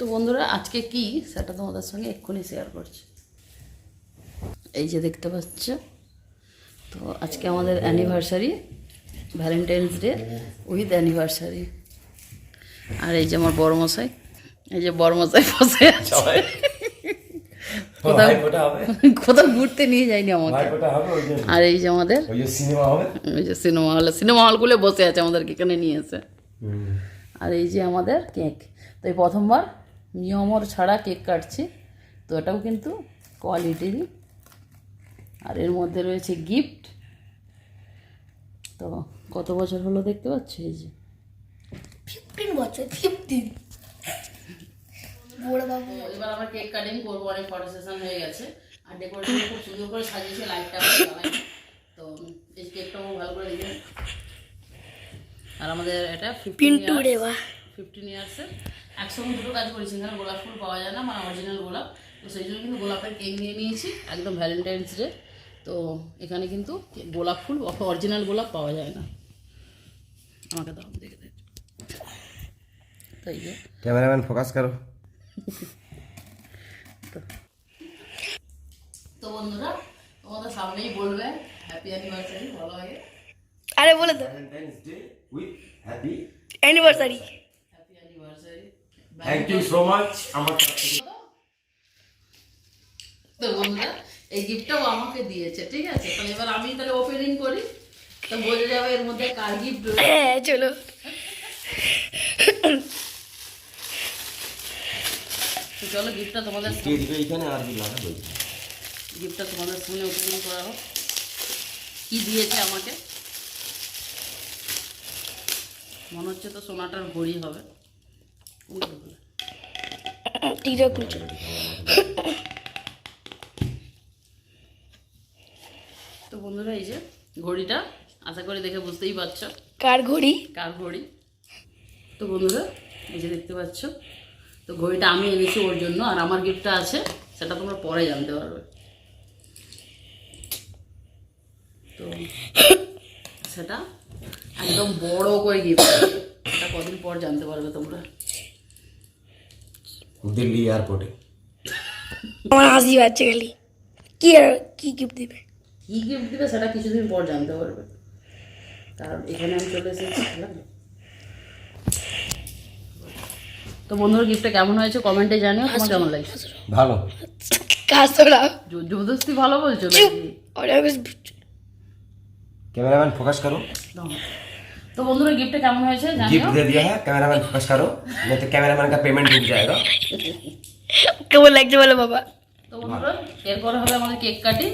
তো বন্ধুরা আজকে কি সেটা তোমাদের সঙ্গে এক্ষুনি শেয়ার করছি। এই যে দেখতে পাচ্ছ, তো আজকে আমাদের anniversary, valentine's day with anniversary. আর এই যে আমার বড়মশাই, এই যে বড়মশাই বসে আছে। কোথাও ঘুরতে নিয়ে যায়নি আমাকে। আর এই যে আমাদের ওই যে সিনেমা হলগুলো বসে আছে আমাদেরকে এখানে নিয়ে এসে। আর এই যে আমাদের কেক, তো এই প্রথমবার নিয়মর ছাড়া কেক কাটছি, তো এটাও কিন্তু কোয়ালিটিরই। আর এর মধ্যে রয়েছে গিফট। তো কত বছর হলো দেখতে পাচ্ছ, এই যে 15 বছর 15 বড় বাবু। এবার আমরা কেক কাটিং করবো, অনেক ফটো সেশন হয়ে গেছে। আর ডেকোরেশন খুব সুন্দর করে সাজিয়েছে, লাইটটা জ্বালাই। তো এই কেকটাও ভালো করে দিবেন। আর আমাদের এটা 15 ইয়ার্সের একসঙ্গে দুটো কাজ করেছি। এখানে গোলাপ ফুল পাওয়া যায় না, মানে অরিজিনাল গোলাপ, তো সেই জন্য কিন্তু গোলাপের কেক নিয়ে নিয়েছি একদম ভ্যালেন্টাইন্স ডে। তো এখানে কিন্তু গোলাপ ফুল অরিজিনাল গোলাপ পাওয়া যায় না। আমাকে দাও, দেখে দেখ। তাই যে ক্যামেরাম্যান ফোকাস করো। তো বন্ধুরা তোমাদের সামনেই বলবে হ্যাপি অ্যানিভার্সারি, ভালো লাগে। আরে বলে দাও Valentine's day with happy anniversary. Happy anniversary. Thank you so much. আমার তো বন্ধুরা এই গিফটটাও আমাকে দিয়েছে, ঠিক আছে? তাহলে এবার আমি তাহলে ওপেনিং করি, তো বোঝা যাবে এর মধ্যে কার গিফট রয়েছে। হ্যাঁ চলো। তো চলো গিফটটা তোমাদের কে দিবে এখানে আর কি লাগা বলছি। গিফটটা তোমাদের সামনে ওপেনিং করা হোক। কি দিয়েছে আমাকে? মনে হচ্ছে তো সোনাটার ঘড়ি হবে। টিকটক খুলছো? তো বন্ধুরা এই যে ঘড়িটা, আশা করি দেখে বুঝতেই পারছো কার ঘড়ি? কার ঘড়ি। তো বন্ধুরা এই যে দেখতে পাচ্ছ, তো ঘড়িটা আমি এনেছি ওর জন্য, আর আমার গিফটটা আছে সেটা তোমরা পরে জানতে পারবে। তো সেটা একদম বড় করে গিফট, এটা কদিন পর জানতে পারবে তোমরা। দিল্লি এয়ারপোর্টে আমার হাসি পাচ্ছে খালি। কি গিফট দিবে? কী গিফট দিবে সেটা কিছুদিন পর জানতে পারবে, কারণ এখানে আমি চলে এসেছি। তো বন্ধুরা গিফটটা কেমন হয়েছে কমেন্টে জানিও, তোমার কেমন লাগছে? ভালো। কাসরা জবরদস্তি ভালো বলছো চুপ। নাকি? ওরে कैमरामैन फोकस करो। তো বন্ধুরা গিফটটা কেমন হয়েছে জানিও। गिफ्ट दे दिया है, कैमरामैन फोकस करो, नहीं तो कैमरामैन का पेमेंट रुक जाएगा। কেমন লাগছে বলো বাবা? তো বন্ধুরা এরপরে হবে আমাদের কেক কাটিং।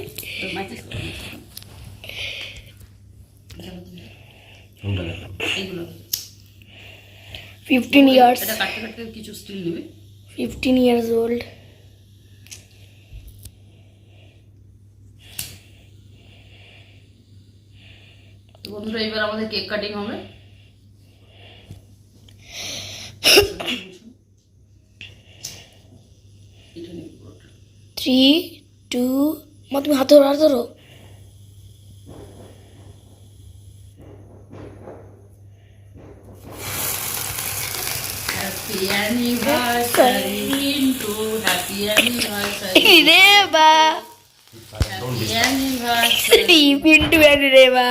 এইগুলো 15 ইয়ার্স, এটা কাটতে কাটতে কিছু স্টিল নিবি। 15 ইয়ার্স ওল্ড। তো বন্ধুরা এবার আমাদের কেক কাটিং হবে। 3 2 মা তুমি হাত ধরো। হ্যাপি অ্যানিভার্সারি কিন্তু হ্যাপি অ্যানিভার্সারি, রে বা হ্যাপি অ্যানিভার্সারি। পিন্টু রে বা।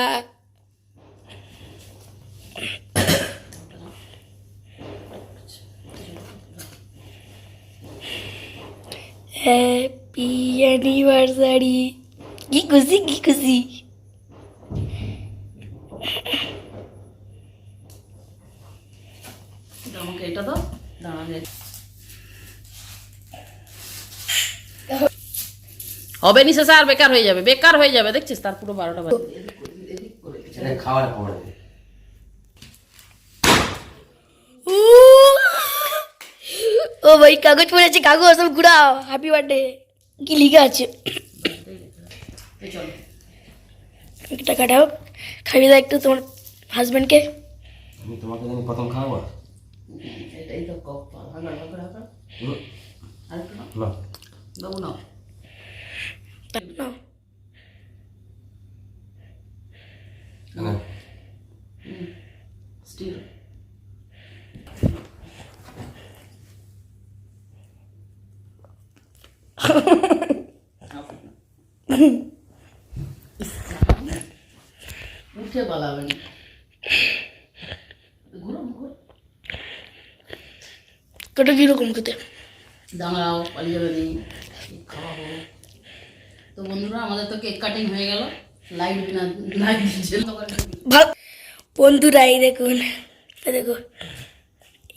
Happy anniversary. কি খুশি। আমাকে এটা দাও, দাঁড়ালে হবে নি, শেষে আর বেকার হয়ে যাবে, দেখছিস তার পুরো 12টা বাজে। এটা খাওয়ার পর ও ভাই কাগজ পড়েছে, কাগজ সব ঘুরাও। হ্যাপি বার্থডে কি লিখা আছে? চলো একটা কাটাও, খাইয়ে দাও একটু তোমার হাজবেন্ডকে। আমি তোমাকে জানি প্রথম খাওয়াবো। এটাই তো কপ হাগার আরেকটু না না দেবো না। না স্টিল উঠে পালাবেন ঘুরো ঘুরো ওটা কিরকম খেতে? দাঁড়াও পালিয়ে যাবে নেই খাওয়াবো। তো বন্ধুরা আমাদের তো কেক কাটিং হয়ে গেল, লাইট বিনা লাইট ভালো বন্ধুরা, এই দেখুন, এই দেখো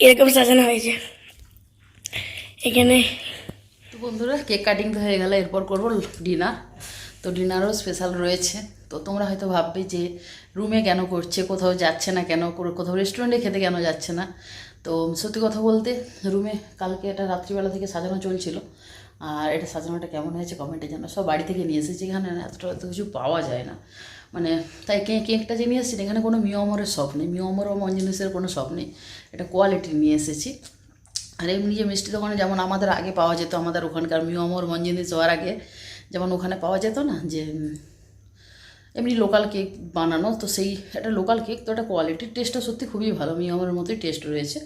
এরকম সাজানো হয়েছে এখানে। তো বন্ধুরা কেক কাটিং তো হয়ে গেল, এরপর করবো ডিনার। তো ডিনারও স্পেশাল রয়েছে। তো তোমরা হয়তো ভাববে যে রুমে কেন করছে, কোথাও যাচ্ছে না কেন, কোথাও রেস্টুরেন্টে খেতে কেন যাচ্ছে না। তো সত্যি কথা বলতে রুমে কালকে এটা রাত্রিবেলা থেকে সাজানো চলছিল, আর এটা সাজানোটা কেমন হয়েছে কমেন্টে জানো। সব বাড়ি থেকে নিয়ে এসেছি, এখানে এতটা এত কিছু পাওয়া যায় না, মানে তাই কেকটা যে নিয়ে এসেছি এখানে কোনো মিয়মরের শখ নেই, মিয়মর ও মন জিনিসের কোনো শখ নেই, এটা কোয়ালিটি নিয়ে এসেছি। আর এমনি যে মিষ্টি দোকানে যেমন আমাদের আগে পাওয়া যেত, আমাদের ওখানকার মিয়মর মন জিনিস হওয়ার আগে যেমন ওখানে পাওয়া যেত না, যে এমনি লোকাল কেক বানানো, তো সেই একটা লোকাল কেক, তো একটা কোয়ালিটির টেস্টটা সত্যি খুবই ভালো, মিয়মের মতোই টেস্ট রয়েছে।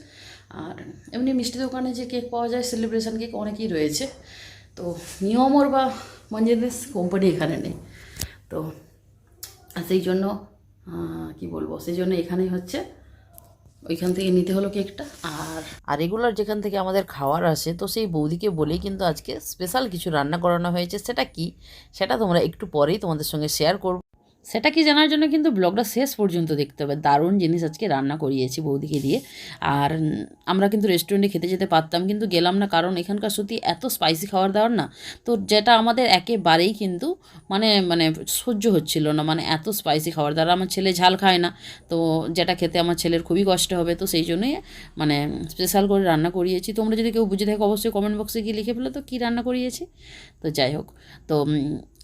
আর এমনি মিষ্টি দোকানে যে কেক পাওয়া যায় সেলিব্রেশন কেক অনেকই রয়েছে, তো মিয়মর বা মঞ্জেনিস কোম্পানি এখানে নেই। তো সেই জন্য কি বলবো, সেই জন্য এখানেই হচ্ছে ওইখান থেকে নিতে হলো কেকটা। আর রেগুলার যেখান থেকে আমাদের খাওয়ার আসে, তো সেই বৌদিকে বলেই কিন্তু আজকে স্পেশাল কিছু রান্না করানো হয়েছে। সেটা কি, সেটা তোমরা একটু পরেই তোমাদের সঙ্গে শেয়ার করব। সেটা কি জানার জন্য কিন্তু ব্লগটা শেষ পর্যন্ত দেখতে হবে। দারুণ জিনিস আজকে রান্না করিয়েছি বৌদিকে দিয়ে। আর আমরা কিন্তু রেস্টুরেন্টে খেতে যেতে পারতাম, কিন্তু গেলাম না, কারণ এখানকার সত্যি এত স্পাইসি খাবার দাবার না, তো যেটা আমাদের একেবারেই কিন্তু মানে মানে সহ্য হচ্ছিল না, মানে এত স্পাইসি খাবার দাবার। আমার ছেলে ঝাল খায় না, তো যেটা খেতে আমার ছেলের খুবই কষ্ট হবে, তো সেই জন্যই মানে স্পেশাল করে রান্না করিয়েছি। তোমরা যদি কেউ বুঝে থাকো অবশ্যই কমেন্ট বক্সে গিয়ে লিখে ফেলো তো কী রান্না করিয়েছি। তো যাই হোক, তো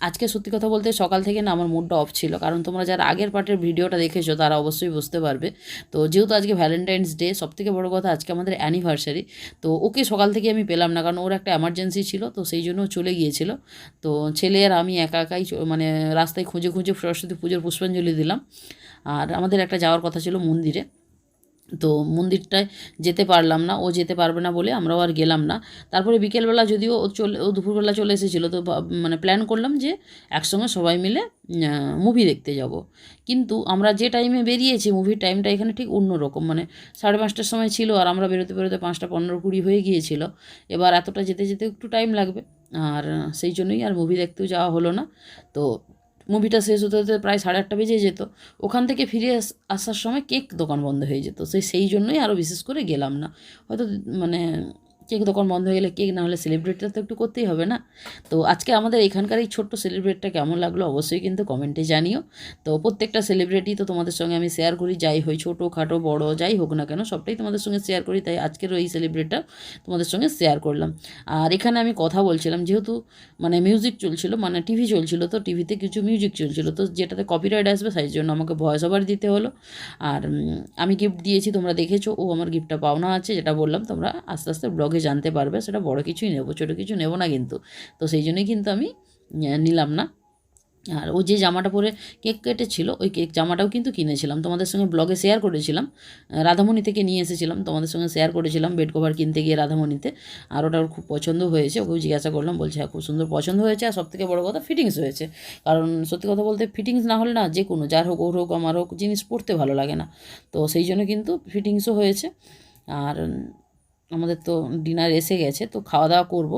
আজকে সত্যি কথা বলতে সকাল থেকে না আমার মুডটা অফ ছিল, কারণ তোমরা যারা আগের পার্টের ভিডিওটা দেখেছো তারা অবশ্যই বুঝতে পারবে। তো যেহেতু আজকে ভ্যালেন্টাইন্স ডে, সবথেকে বড় কথা আজকে আমাদের অ্যানিভার্সারি, তো ওকে সকাল থেকে আমি পেলাম না, কারণ ওর একটা এমার্জেন্সি ছিল, তো সেই জন্য চলে গিয়েছিল। তো ছেলে আর আমি একা একাই মানে রাস্তায় খুঁজে খুঁজে সরস্বতী পুজোর পুষ্পাঞ্জলি দিলাম। আর আমাদের একটা যাওয়ার কথা ছিল মন্দিরে, তো মন্দিরটায় যেতে পারলাম না, ও যেতে পারবে না বলে আমরাও আর গেলাম না। তারপরে বিকেলবেলা যদিও ও দুপুরবেলা চলে এসেছিলো, তো মানে প্ল্যান করলাম যে একসঙ্গে সবাই মিলে মুভি দেখতে যাব। কিন্তু আমরা যে টাইমে বেরিয়েছি, মুভির টাইমটা এখানে ঠিক অন্যরকম, মানে 5:30টার সময় ছিল, আর আমরা বেরোতে বেরোতে 5টা 15-20 হয়ে গিয়েছিল। এবার এতটা যেতে যেতে একটু টাইম লাগবে, আর সেই জন্যই আর মুভি দেখতেও যাওয়া হলো না। তো মুভিটা শেষ হতে হতে প্রায় 8:30 বেজে যেত। ওখান থেকে ফিরে আসার সময় কেক দোকান বন্ধ হয়ে যেত, সেই জন্যই আরও বিশেষ করে গেলাম না। হয়তো মানে কেক দোকান বন্ধ হয়ে গেলে কেক না হলে সেলিব্রেটটা তো একটু করতেই হবে না। তো আজকে আমাদের এখানকার এই ছোট্ট সেলিব্রেটটা কেমন লাগলো অবশ্যই কিন্তু কমেন্টে জানিও। তো প্রত্যেকটা সেলিব্রেটই তো তোমাদের সঙ্গে আমি শেয়ার করি, যাই হয় ছোটো খাটো বড় যাই হোক না কেন সবটাই তোমাদের সঙ্গে শেয়ার করি, তাই আজকেরও এই সেলিব্রেটটা তোমাদের সঙ্গে শেয়ার করলাম। আর এখানে আমি কথা বলছিলাম, যেহেতু মানে মিউজিক চলছিল, মানে টিভি চলছিল, তো টিভিতে কিছু মিউজিক চলছিল, তো যেটাতে কপিরাইট আসবে সেই জন্য আমাকে ভয়েস ওভার দিতে হলো। আর আমি গিফট দিয়েছি, তোমরা দেখেছো, ও আমার গিফটটা পাওনা আছে, যেটা বললাম তোমরা আস্তে আস্তে ব্লগে জানতে পারবে। সেটা বড় কিছুই নেবো, ছোটো কিছু নেবো না কিন্তু। তো সেই জন্যই কিন্তু আমি নিলাম না। আর ও যে জামাটা পরে কেক কেটেছিল, ওই কেক জামাটাও কিন্তু কিনেছিলাম, তোমাদের সঙ্গে ব্লগে শেয়ার করেছিলাম। রাধামণি থেকে নিয়ে এসেছিলাম, তোমাদের সঙ্গে শেয়ার করেছিলাম বেড কভার কিনতে গিয়ে রাধামণিতে। আর ওটা ওর খুব পছন্দ হয়েছে, ওকেও জিজ্ঞাসা করলাম, বলছে হ্যাঁ খুব সুন্দর পছন্দ হয়েছে, আর সবথেকে বড় কথা ফিটিংস হয়েছে। কারণ সত্যি কথা বলতে ফিটিংস না হলে না, যে কোনো যার হোক, ওর হোক আমার হোক, জিনিস পরতে ভালো লাগে না। তো সেই জন্য কিন্তু ফিটিংসও হয়েছে। আর আমাদের তো ডিনার এসে গেছে, তো খাওয়া দাওয়া করব।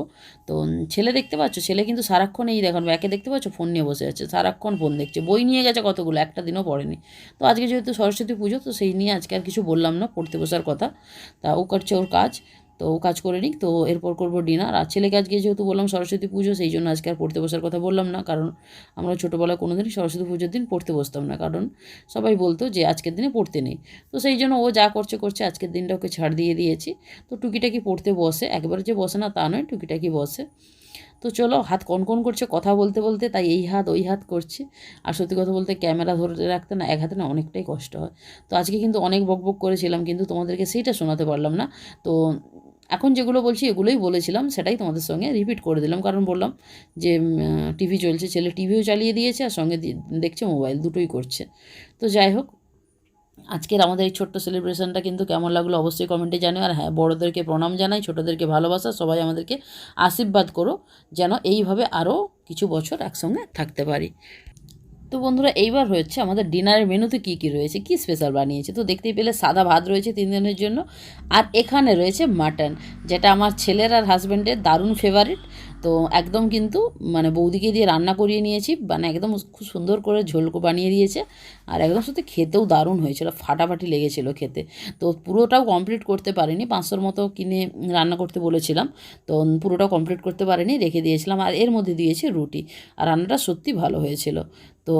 তো ছেলে দেখতে পাচ্ছ, ছেলে কিন্তু সারাক্ষণ এই দেখুন একে দেখতে পাচ্ছ ফোন নিয়ে বসে আছে, সারাক্ষণ ফোন দেখছে, বই নিয়ে গেছে কতগুলো, একটা দিনও পড়েনি। তো আজকে যেহেতু সরস্বতী পুজো, তো সেই নিয়ে আজকে আর কিছু বললাম না, পড়তে বসার কথা। তা ও করছে ওর কাজ, তো ও কাজ করে নিক, তো এরপর করবো ডিনার। আর ছেলেকে আজকে যেহেতু বললাম সরস্বতী পুজো, সেই জন্য আজকে আর পড়তে বসার কথা বললাম না, কারণ আমরা ছোটোবেলায় কোনো দিনই সরস্বতী পুজোর দিন পড়তে বসতাম না, কারণ সবাই বলতো যে আজকের দিনে পড়তে নেই। তো সেই জন্য ও যা করছে করছে, আজকের দিনটা ওকে ছাড় দিয়ে দিয়েছি। তো টুকিটাকি পড়তে বসে, একবারে যে বসে না তা নয়, টুকিটাকি বসে। তো চলো, হাত কনকন করছে কথা বলতে বলতে, তাই এই হাত ওই হাত করছে। আর সত্যি কথা বলতে ক্যামেরা ধরে রাখতে না এক হাতে না অনেকটাই কষ্ট হয়। তো আজকে কিন্তু অনেক বকবক করেছিলাম, কিন্তু তোমাদেরকে সেইটা শোনাতে পারলাম না। তো এখন যেগুলো বলছি এগুলোই বলেছিলাম, সেটাই তোমাদের সঙ্গে রিপিট করে দিলাম, কারণ বললাম যে টিভি চলছে, ছেলে টিভিও চালিয়ে দিয়েছে আর সঙ্গে দেখছে মোবাইল, দুটোই করছে। তো যাই হোক, আজকের আমাদের এই ছোট্ট সেলিব্রেশনটা কিন্তু কেমন লাগলো অবশ্যই কমেন্টে জানিও। আর হ্যাঁ, বড়োদেরকে প্রণাম জানাই, ছোটোদেরকে ভালোবাসা, সবাই আমাদেরকে আশীর্বাদ করো যেন এইভাবে আরও কিছু বছর একসঙ্গে থাকতে পারি। তো বন্ধুরা, এইবার হচ্ছে আমাদের ডিনারের মেনুতে কী কী রয়েছে, কী স্পেশাল বানিয়েছে। তো দেখতেই পেলে সাদা ভাত রয়েছে 3 দিনের জন্য, আর এখানে রয়েছে মাটন, যেটা আমার ছেলের আর হাজব্যান্ডের দারুণ ফেভারিট। তো একদম কিন্তু মানে বৌদিকে দিয়ে রান্না করিয়ে নিয়েছি, মানে একদম খুব সুন্দর করে ঝোল বানিয়ে দিয়েছে, আর একদম সত্যি খেতেও দারুণ হয়েছিল, ফাটাফাটি লেগেছিল খেতে। তো পুরোটাও কমপ্লিট করতে পারিনি, 500-র মতো কিনে রান্না করতে বলেছিলাম, তো পুরোটাও কমপ্লিট করতে পারিনি, রেখে দিয়েছিলাম। আর এর মধ্যে দিয়েছি রুটি, আর রান্নাটা সত্যি ভালো হয়েছিল। তো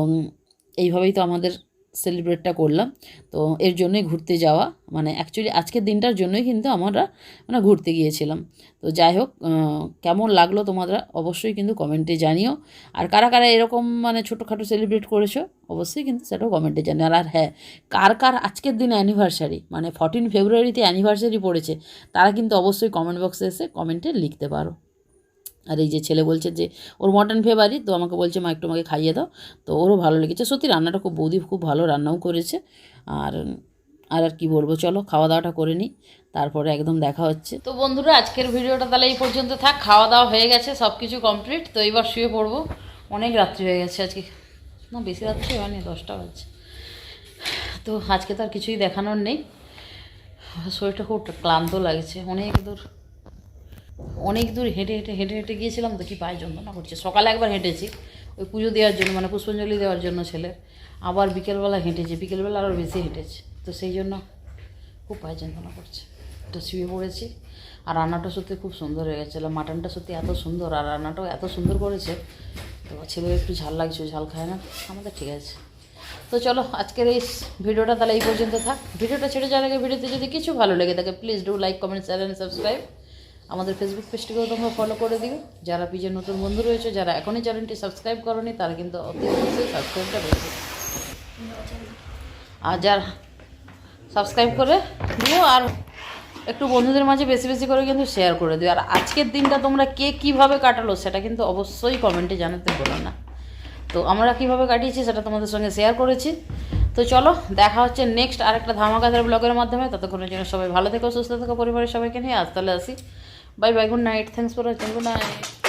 এইভাবেই তো আমাদের সেলিব্রেটটা করলাম। তো এর জন্যই ঘুরতে যাওয়া, মানে অ্যাকচুয়ালি আজকের দিনটার জন্যই কিন্তু আমরা মানে ঘুরতে গিয়েছিলাম। তো যাই হোক, কেমন লাগলো তোমরা অবশ্যই কিন্তু কমেন্টে জানিও। আর কারা কারা এরকম মানে ছোটোখাটো সেলিব্রেট করেছো অবশ্যই কিন্তু সেটাও কমেন্টে জানিও। আর হ্যাঁ, কার কার আজকের দিনে অ্যানিভার্সারি, মানে 14 ফেব্রুয়ারিতে অ্যানিভার্সারি পড়েছে, তারা কিন্তু অবশ্যই কমেন্ট বক্সে এসে কমেন্টে লিখতে পারো। আর এই যে ছেলে বলছে যে ওর মটন ফেভারিট, তো আমাকে বলছে মা একটু আমাকে খাইয়ে দাও, তো ওরও ভালো লেগেছে। সত্যি রান্নাটা খুব, বৌদি খুব ভালো রান্নাও করেছে। আর আর আর কি বলবো, চলো খাওয়া দাওয়াটা করে নিই, তারপরে একদম দেখা হচ্ছে। তো বন্ধুরা, আজকের ভিডিওটা তাহলে এই পর্যন্ত থাক। খাওয়া দাওয়া হয়ে গেছে, সব কিছু কমপ্লিট। তো এবার শুয়ে পড়বো, অনেক রাত্রি হয়ে গেছে আজকে, না বেশি রাত্রি হয়নি, 10টা বাজছে। তো আজকে তো আর কিছুই দেখানোর নেই, শরীরটা খুব ক্লান্ত লাগছে, অনেক দূর হেঁটে হেঁটে হেঁটে হেঁটে গিয়েছিলাম, তো কি পায়ে যন্ত্রণা করছে। সকালে একবার হেঁটেছি ওই পুজো দেওয়ার জন্য, মানে পুষ্পাঞ্জলি দেওয়ার জন্য ছেলের, আবার বিকেলবেলা হেঁটেছি, বিকেলবেলা আরও বেশি হেঁটেছি, তো সেই জন্য খুব পায়ে যন্ত্রণা করছে। তো শুয়ে পড়েছি। আর রান্নাটা সত্যি খুব সুন্দর হয়ে গেছিলো, মাটনটা সত্যি এত সুন্দর, আর রান্নাটাও এত সুন্দর করেছে। তো ছেলে একটু ঝাল লাগছে, ঝাল খায় না, আমাদের ঠিক আছে। তো চলো, আজকের এই ভিডিওটা তাহলে এই পর্যন্ত থাক। ভিডিওটা ছেড়ে যাওয়ার আগে ভিডিওতে যদি কিছু ভালো লেগে থাকে, please do like, comment, share and subscribe. আমাদের ফেসবুক পেজটিকেও তোমরা ফলো করে দিও। যারা পেজের নতুন বন্ধু রয়েছে, যারা এখনই চ্যানেলটি সাবস্ক্রাইব করোনি, তারা কিন্তু অতি অবশ্যই সাবস্ক্রাইবটা করে দিও। আর যারা সাবস্ক্রাইব করে দিও, আর একটু বন্ধুদের মাঝে বেশি বেশি করে কিন্তু শেয়ার করে দিও। আর আজকের দিনটা তোমরা কে কীভাবে কাটালো সেটা কিন্তু অবশ্যই কমেন্টে জানাতে ভুলো না। তো আমরা কীভাবে কাটিয়েছি সেটা তোমাদের সঙ্গে শেয়ার করেছি। তো চলো, দেখা হচ্ছে নেক্সট আরেকটা ধামাকাদার ব্লগের মাধ্যমে। ততক্ষণের জন্য সবাই ভালো থেকো, সুস্থ থেকো, পরিবারের সবাইকে নিয়ে। আজ তাহলে আসি, bye bye, good night, thanks for watching, good night.